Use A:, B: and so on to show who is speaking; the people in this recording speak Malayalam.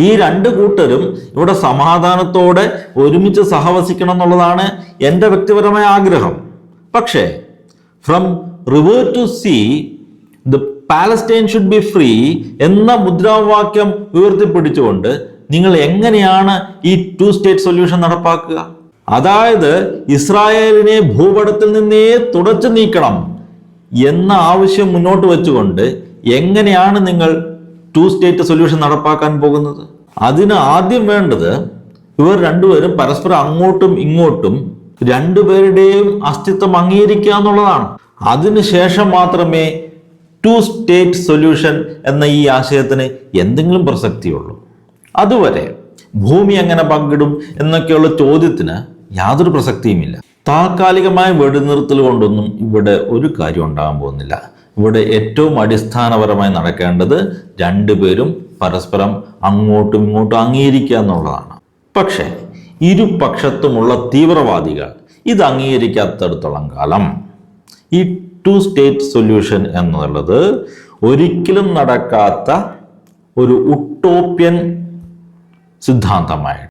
A: ഈ രണ്ട് കൂട്ടരും ഇവിടെ സമാധാനത്തോടെ ഒരുമിച്ച് സഹവസിക്കണം എന്നുള്ളതാണ് എൻ്റെ വ്യക്തിപരമായ ആഗ്രഹം. പക്ഷേ from river to sea the Palestine should be free എന്ന മുദ്രാവാക്യം ഉയർത്തിപ്പിടിച്ചുകൊണ്ട് നിങ്ങൾ എങ്ങനെയാണ് ഈ 2 സ്റ്റേറ്റ് സൊല്യൂഷൻ നടപ്പാക്കുക? അതായത് ഇസ്രായേലിനെ ഭൂപടത്തിൽ നിന്നേ തുടച്ചു നീക്കണം എന്ന ആവശ്യം മുന്നോട്ട് വെച്ചുകൊണ്ട് എങ്ങനെയാണ് നിങ്ങൾ 2 സ്റ്റേറ്റ് സൊല്യൂഷൻ നടപ്പാക്കാൻ പോകുന്നത്? അതിന് ആദ്യം വേണ്ടത് ഇവർ രണ്ടുപേരും പരസ്പരം അങ്ങോട്ടും ഇങ്ങോട്ടും രണ്ടുപേരുടെയും അസ്തിത്വം അംഗീകരിക്കുക എന്നുള്ളതാണ്. അതിനുശേഷം മാത്രമേ 2 സ്റ്റേറ്റ് സൊല്യൂഷൻ എന്ന ഈ ആശയത്തിന് എന്തെങ്കിലും പ്രസക്തിയുള്ളൂ. അതുവരെ ഭൂമി എങ്ങനെ പങ്കിടും എന്നൊക്കെയുള്ള ചോദ്യത്തിന് യാതൊരു പ്രസക്തിയുമില്ല. താൽക്കാലികമായ വെടിനിർത്തൽ കൊണ്ടൊന്നും ഇവിടെ ഒരു കാര്യം ഉണ്ടാകാൻ പോകുന്നില്ല. ഇവിടെ ഏറ്റവും അടിസ്ഥാനപരമായി നടക്കേണ്ടത് രണ്ടുപേരും പരസ്പരം അങ്ങോട്ടും ഇങ്ങോട്ടും അംഗീകരിക്കുക എന്നുള്ളതാണ്. പക്ഷേ ഇരുപക്ഷത്തുമുള്ള തീവ്രവാദികൾ ഇത് അംഗീകരിക്കാത്തടത്തോളം കാലം ഈ 2 സ്റ്റേറ്റ് സൊല്യൂഷൻ എന്നുള്ളത് ഒരിക്കലും നടക്കാത്ത ഒരു ഉട്ടോപ്യൻ സിദ്ധാന്തമായി